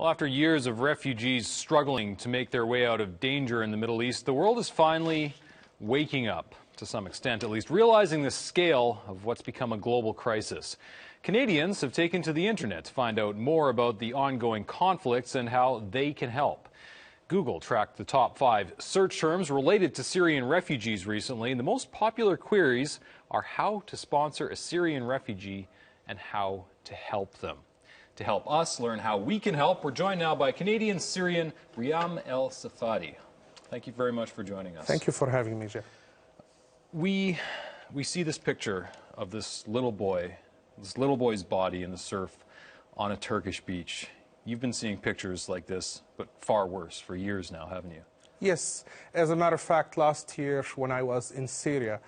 Well, after years of refugees struggling to make their way out of danger in the Middle East, the world is finally waking up, to some extent at least, realizing the scale of what's become a global crisis. Canadians have taken to the internet to find out more about the ongoing conflicts and how they can help. Google tracked the top 5 search terms related to Syrian refugees recently, and the most popular queries are how to sponsor a Syrian refugee and how to help them. To help us learn how we can help, we're joined now by Canadian Syrian Riam El-Safadi. Thank you very much for joining us. Thank you for having me, Jeff. We see this picture of this little boy's body in the surf on a Turkish beach. You've been seeing pictures like this, but far worse, for years now, haven't you? Yes. As a matter of fact, last year when I was in Syria,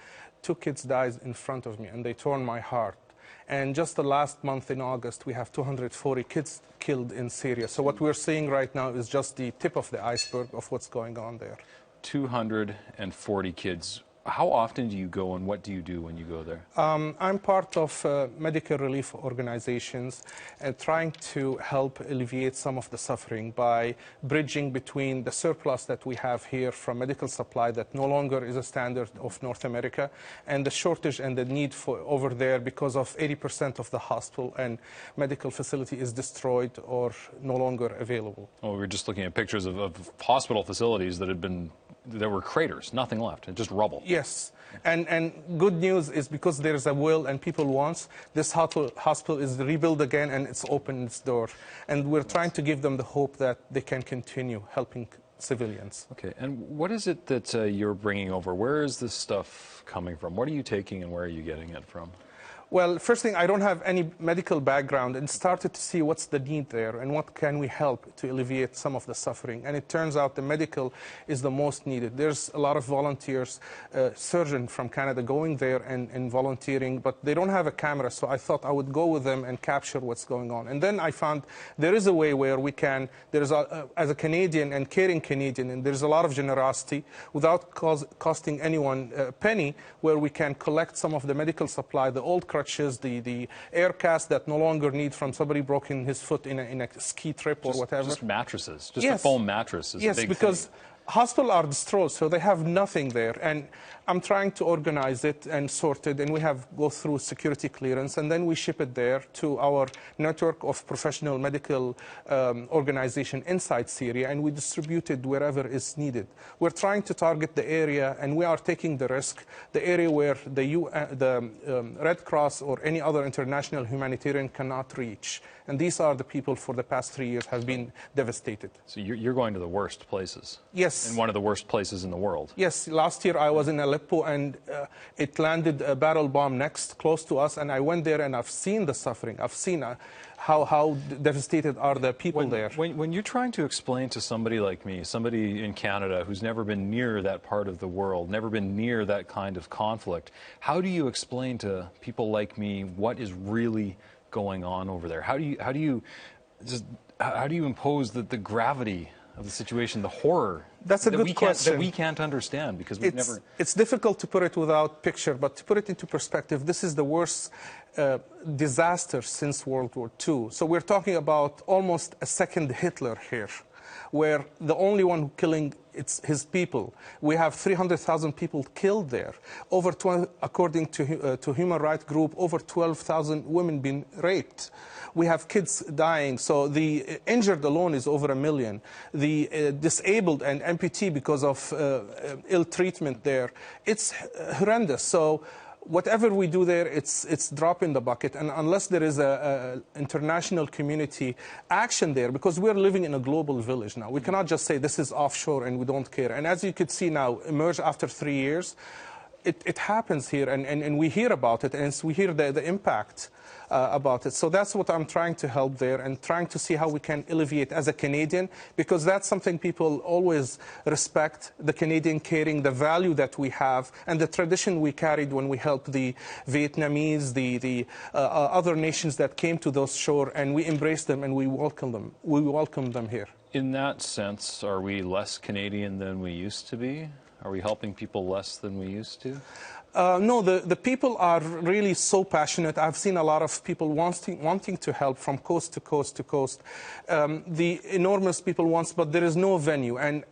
2 kids died in front of me, and they torn my heart. And just the last month in August, we have 240 kids killed in Syria. So what we're seeing right now is just the tip of the iceberg of what's going on there. 240 kids. How often do you go, and what do you do when you go there? I'm part of medical relief organizations and trying to help alleviate some of the suffering by bridging between the surplus that we have here from medical supply that no longer is a standard of North America and the shortage and the need for over there because of 80% of the hospital and medical facility is destroyed or no longer available. Well, we were just looking at pictures of hospital facilities that there were craters, nothing left, and just rubble. Yes, and good news is because there's a will and people want, this hospital is rebuilt again and it's opened its door. And we're trying to give them the hope that they can continue helping civilians. Okay, and what is it that you're bringing over? Where is this stuff coming from? What are you taking and where are you getting it from? Well, first thing, I don't have any medical background and started to see what's the need there and what can we help to alleviate some of the suffering. And it turns out the medical is the most needed. There's a lot of volunteers, surgeons from Canada going there and volunteering, but they don't have a camera, so I thought I would go with them and capture what's going on. And then I found there is a way where we can, as a Canadian and caring Canadian, and there's a lot of generosity without costing anyone a penny, where we can collect some of the medical supply, the old crutches, the air cast that no longer need from somebody broken his foot in a ski trip or whatever. Just mattresses, just yes. a foam mattress is a big thing. Yes, because hospitals are destroyed, so they have nothing there. And I'm trying to organize it and sort it, and we go through security clearance, and then we ship it there to our network of professional medical organization inside Syria, and we distribute it wherever is needed. We're trying to target the area, and we are taking the risk, the area where the Red Cross or any other international humanitarian cannot reach. And these are the people for the past 3 years have been devastated. So you're going to the worst places? Yes. In one of the worst places in the world? Yes. Last year I was in Aleppo and it landed a barrel bomb close to us, and I went there and I've seen the suffering. I've seen how devastated are the people there. When you're trying to explain to somebody like me, somebody in Canada who's never been near that part of the world, never been near that kind of conflict, how do you explain to people like me what is really going on over there? How do you impose the gravity of the situation, the horror? That's a good question. That we can't understand because we've never... It's difficult to put it without picture, but to put it into perspective, this is the worst disaster since World War II. So we're talking about almost a second Hitler here, where the only one killing it's his people. We have 300,000 people killed there. According to human rights group, over 12,000 women been raped. We have kids dying. So the injured alone is over 1 million. The disabled and amputee because of ill treatment there, it's horrendous. So whatever we do there, it's drop in the bucket. And unless there is a international community action there, because we're living in a global village now, we cannot just say this is offshore and we don't care. And as you could see now, emerge after 3 years, it happens here, and we hear about it, and we hear the impact about it. So that's what I'm trying to help there, and trying to see how we can alleviate as a Canadian, because that's something people always respect, the Canadian caring, the value that we have, and the tradition we carried when we helped the Vietnamese, the other nations that came to those shore, and we embraced them and we welcome them. We welcome them here. In that sense, are we less Canadian than we used to be? Are we helping people less than we used to? No, the people are really so passionate. I've seen a lot of people wanting to help from coast to coast to coast. The enormous people wants, but there is no venue. And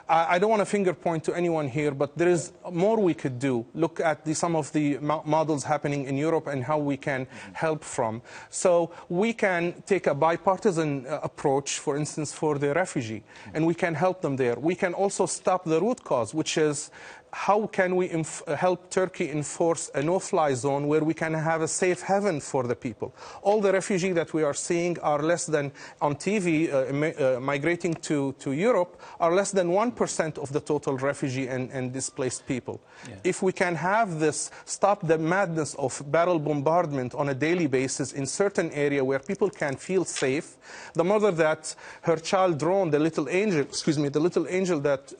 I don't want to finger point to anyone here, but there is more we could do. Look at some of the models happening in Europe and how we can help from. So we can take a bipartisan approach, for instance, for the refugee, and we can help them there. We can also stop the root cause, which is how can we help Turkey enforce a no-fly zone where we can have a safe haven for the people? All the refugees that we are seeing are less than, on TV, migrating to Europe, are less than 1% of the total refugee and displaced people. Yeah. If we can have this, stop the madness of barrel bombardment on a daily basis in certain area where people can feel safe, the mother that her child drowned, the little angel, the little angel that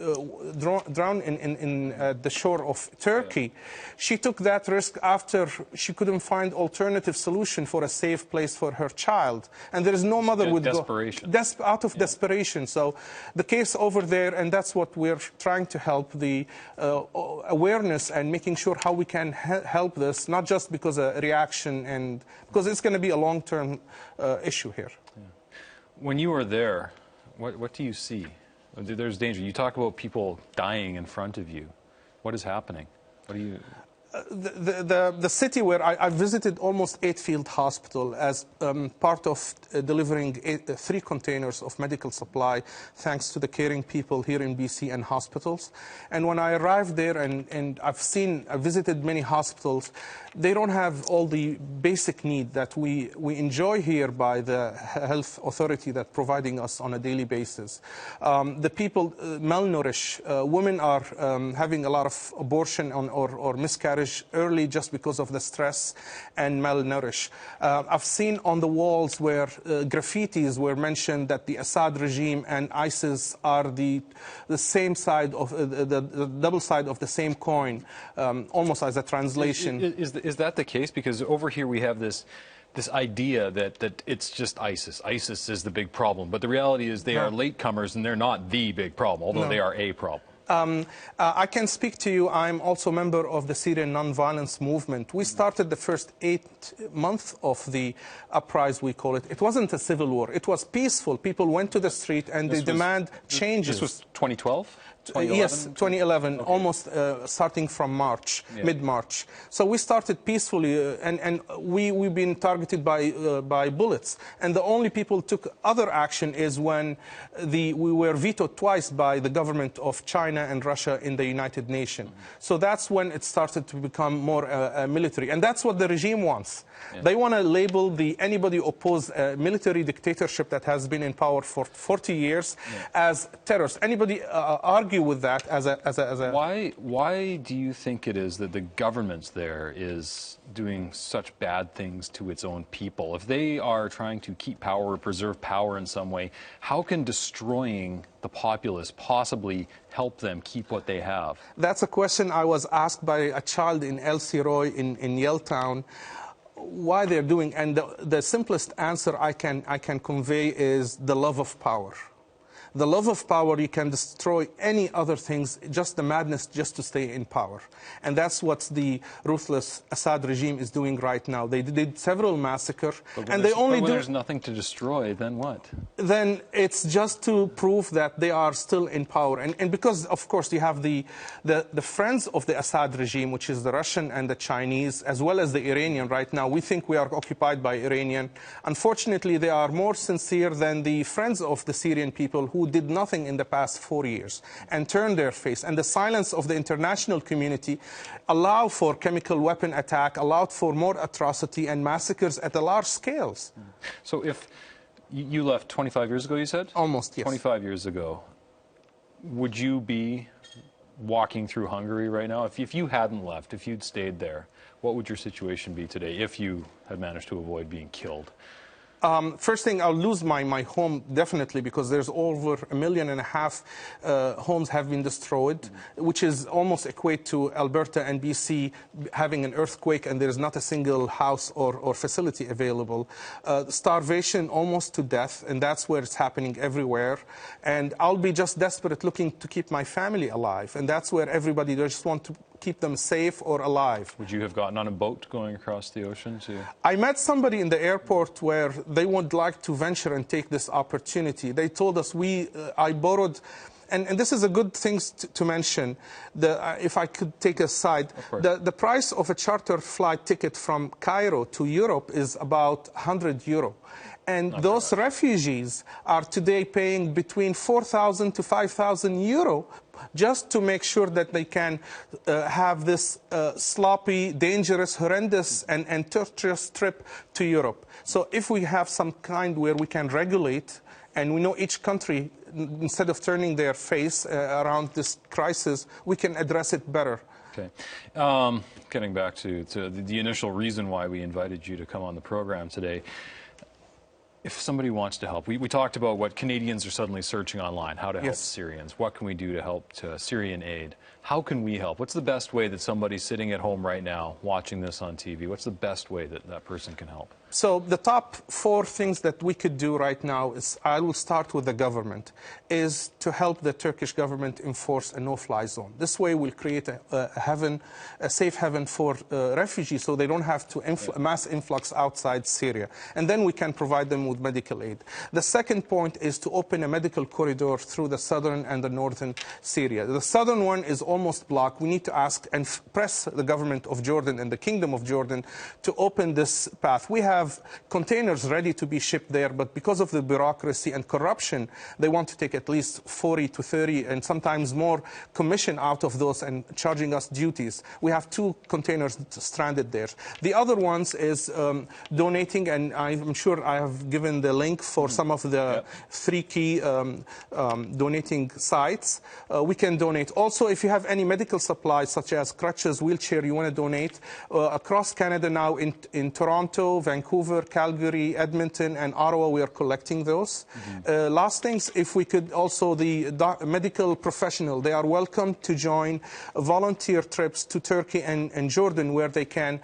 drowned in the shore of Turkey, she took that risk after she couldn't find alternative solution for a safe place for her child. And there is no mother would go out of desperation. So the case over there, and that's what we're trying to help, the awareness and making sure how we can help this, not just because of a reaction, and because it's going to be a long-term issue here. Yeah. When you are there, what do you see? There's danger. You talk about people dying in front of you. What is happening? What do you... The city where I visited almost 8 field hospital as part of delivering 3 containers of medical supply, thanks to the caring people here in BC and hospitals. And when I arrived there, and I visited many hospitals, they don't have all the basic need that we enjoy here by the health authority that providing us on a daily basis. The people malnourished. Women are having a lot of abortion or miscarriage early just because of the stress and malnourished. I've seen on the walls where graffitis were mentioned that the Assad regime and ISIS are the same side of the double side of the same coin, almost as a translation. Is that the case? Because over here we have this idea that it's just ISIS. ISIS is the big problem, but the reality is they are latecomers and they're not the big problem, although they are a problem. I can speak to you. I'm also a member of the Syrian nonviolence movement. We started the first 8 months of the uprising, we call it. It wasn't a civil war. It was peaceful. People went to the street and they demand changes. This was 2012? Yes, 2011, okay. Almost starting from March, mid-March. So we started peacefully, and we've been targeted by bullets. And the only people who took other action is when we were vetoed twice by the government of China and Russia in the United Nations. So that's when it started to become more military. And that's what the regime wants. Yeah. They want to label anybody opposed military dictatorship that has been in power for 40 years as terrorists. Anybody argue with that as a... Why do you think it is that the government there is doing such bad things to its own people? If they are trying to keep power or preserve power in some way, how can destroying the populace possibly help them keep what they have? That's a question I was asked by a child in El-Safadi in Yaletown. Why they're doing, and the simplest answer I can convey is the love of power. The love of power, you can destroy any other things, just the madness just to stay in power. And that's what the ruthless Assad regime is doing right now. They did several massacres, and they only do... When there's nothing to destroy, then what? Then it's just to prove that they are still in power. And because, of course, you have the friends of the Assad regime, which is the Russian and the Chinese, as well as the Iranian right now. We think we are occupied by Iranian. Unfortunately, they are more sincere than the friends of the Syrian people who did nothing in the past 4 years and turned their face. And the silence of the international community allowed for chemical weapon attack, allowed for more atrocity and massacres at a large scales. So if you left 25 years ago, you said? Almost, yes. 25 years ago, would you be walking through Hungary right now? If you hadn't left, if you'd stayed there, what would your situation be today if you had managed to avoid being killed? First thing, I'll lose my home, definitely, because there's over 1.5 million homes have been destroyed, which is almost equate to Alberta and BC having an earthquake and there's not a single house or facility available. Starvation almost to death, and that's where it's happening everywhere. And I'll be just desperate looking to keep my family alive, and that's where everybody just want to keep them safe or alive. Would you have gotten on a boat going across the ocean to... I met somebody in the airport where they would like to venture and take this opportunity. They told us, I borrowed, and this is a good thing to mention, if I could take a side, the price of a charter flight ticket from Cairo to Europe is about €100. And those refugees are today paying between 4,000 to 5,000 euro just to make sure that they can have this sloppy, dangerous, horrendous, and torturous trip to Europe. So if we have some kind where we can regulate, and we know each country, instead of turning their face around this crisis, we can address it better. Okay. Getting back to the initial reason why we invited you to come on the program today, if somebody wants to help, we talked about what Canadians are suddenly searching online, how to help Syrians. What can we do to help Syrian aid? How can we help? What's the best way that somebody sitting at home right now watching this on TV, what's the best way that that person can help? So the top 4 things that we could do right now is, I will start with the government, is to help the Turkish government enforce a no-fly zone. This way we'll create a safe haven for refugees so they don't have to mass influx outside Syria. And then we can provide them with medical aid. The second point is to open a medical corridor through the southern and the northern Syria. The southern one is almost blocked. We need to ask and press the government of Jordan and the Kingdom of Jordan to open this path. We have containers ready to be shipped there, but because of the bureaucracy and corruption, they want to take at least 40 to 30 and sometimes more commission out of those and charging us duties. We have 2 containers stranded there. The other ones is donating, and I'm sure I have given the link for some of the 3 key donating sites. We can donate. Also, if you have any medical supplies such as crutches, wheelchair, you want to donate, across Canada now in Toronto, Vancouver, Calgary, Edmonton, and Ottawa, we are collecting those. Last things, if we could also, the medical professional, they are welcome to join volunteer trips to Turkey and Jordan, where they can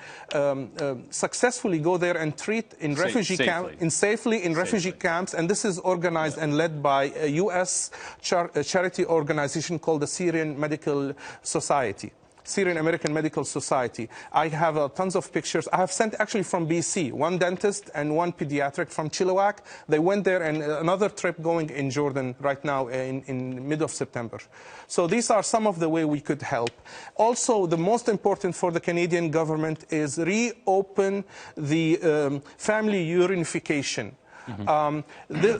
successfully go there and treat in refugee camps, safely in refugee camps. And this is organized and led by a U.S. charity organization called the Syrian Medical Society. Syrian American Medical Society. I have tons of pictures. I have sent actually from BC, 1 dentist and 1 pediatric from Chilliwack. They went there, and another trip going in Jordan right now in mid of September. So these are some of the way we could help. Also, the most important for the Canadian government is reopen the family reunification.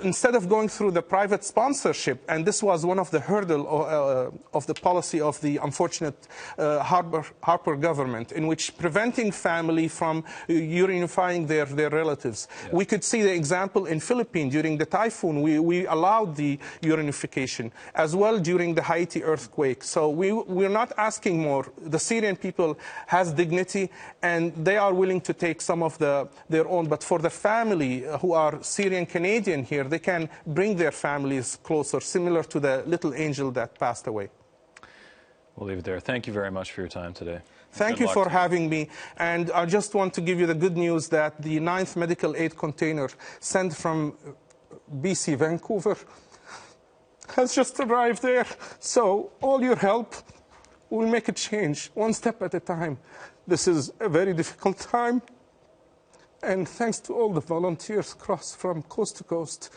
Instead of going through the private sponsorship, and this was one of the hurdles of the policy of the unfortunate Harper government, in which preventing family from reunifying their relatives. We could see the example in Philippines during the typhoon. We allowed the reunification, as well during the Haiti earthquake. So we're not asking more. The Syrian people has dignity, and they are willing to take some of their own. But for the family who are Syrian Canadian here, they can bring their families closer, similar to the little angel that passed away. We'll leave it there. Thank you very much for your time today. Thank you for having me. And I just want to give you the good news that the 9th medical aid container sent from BC, Vancouver, has just arrived there. So all your help will make a change, 1 step at a time. This is a very difficult time. And thanks to all the volunteers from coast to coast,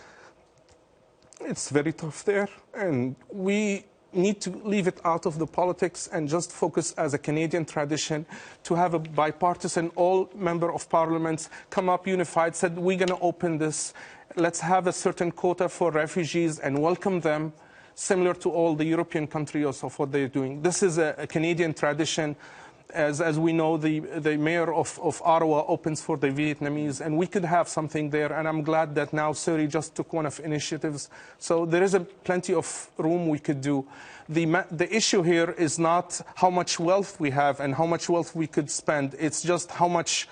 it's very tough there. And we need to leave it out of the politics and just focus as a Canadian tradition to have a bipartisan, all member of parliaments come up unified, said, we're going to open this. Let's have a certain quota for refugees and welcome them, similar to all the European countries of what they're doing. This is a Canadian tradition. As we know, the mayor of Ottawa opens for the Vietnamese, and we could have something there. And I'm glad that now Syria just took one of initiatives. So there is plenty of room we could do. The issue here is not how much wealth we have and how much wealth we could spend. It's just how much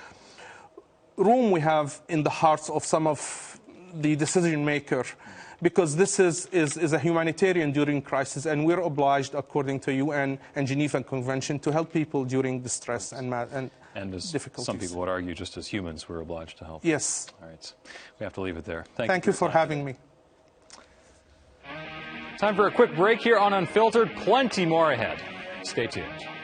room we have in the hearts of some of the decision makers. Because this is a humanitarian during crisis, and we're obliged, according to UN and Geneva Convention, to help people during distress and as difficulties. Some people would argue, just as humans, we're obliged to help. Yes. All right. We have to leave it there. Thank you for having me. Time for a quick break here on Unfiltered. Plenty more ahead. Stay tuned.